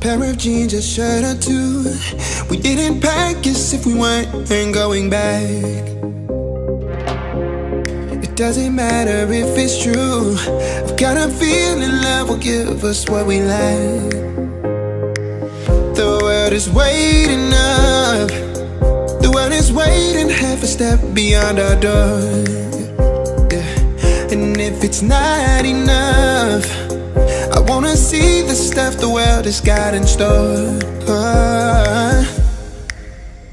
pair of jeans, a shirt or two. We didn't pack as if we weren't going back. It doesn't matter if it's true. I've got a feeling love will give us what we lack. The world is waiting up. The world is waiting half a step beyond our door. Yeah. And if it's not enough, I wanna see the stuff the world has got in store.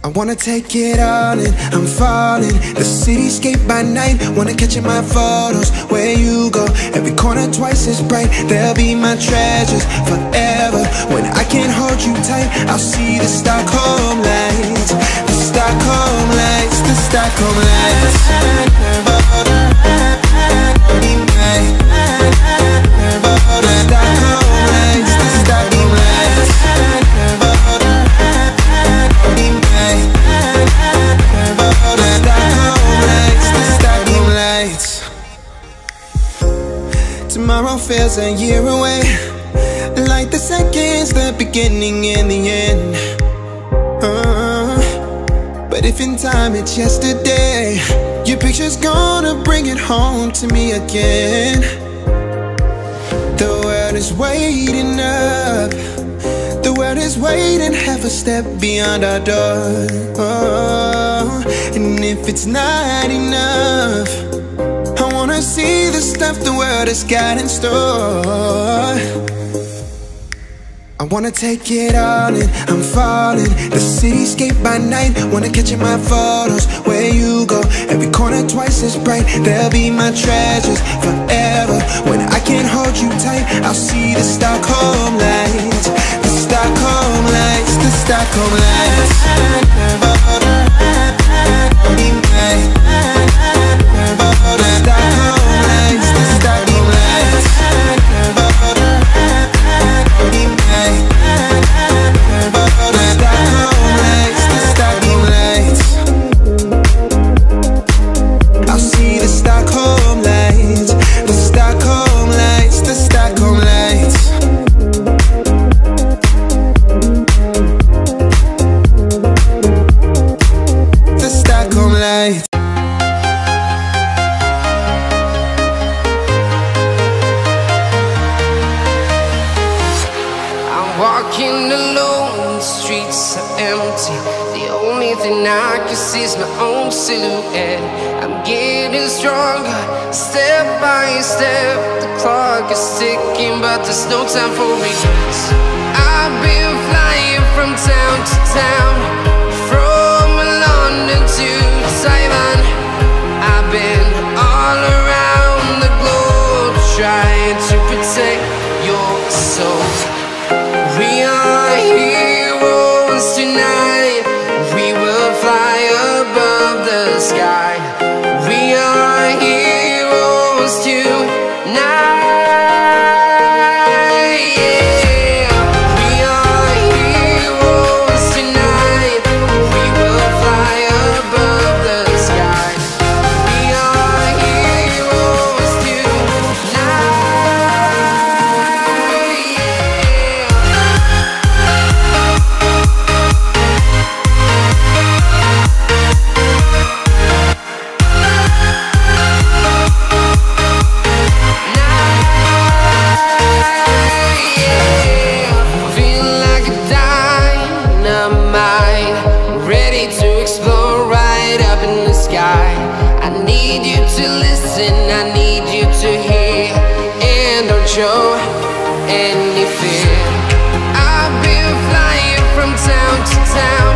I wanna take it all in, I'm falling. The cityscape by night, wanna catch in my photos. Where you go, every corner twice as bright. They'll be my treasures forever. When I can't hold you tight, I'll see the Stockholm lights. The Stockholm lights, the Stockholm lights. Tomorrow feels a year away, like the seconds, the beginning and the end. But if in time it's yesterday, your picture's gonna bring it home to me again. The world is waiting up. The world is waiting half a step beyond our door. And if it's not enough, I wanna see the stuff the world has got in store. I wanna take it all in, I'm falling. The cityscape by night, wanna catch in my photos. Where you go, every corner twice as bright. They'll be my treasures forever. When I can't hold you tight, I'll see the Stockholm lights. The Stockholm lights, the Stockholm lights. Walking alone, the streets are empty. The only thing I can see is my own silhouette. I'm getting stronger, step by step. The clock is ticking, but there's no time for regrets. I've been flying from town to town, from London to Taiwan. I've been all around the globe, trying to protect your soul. We are heroes tonight. We will fly above the sky. We are heroes tonight. Yeah. We are heroes tonight. We will fly above the sky. We are heroes tonight. I need you to listen, I need you to hear, and don't show any fear. I've been flying from town to town,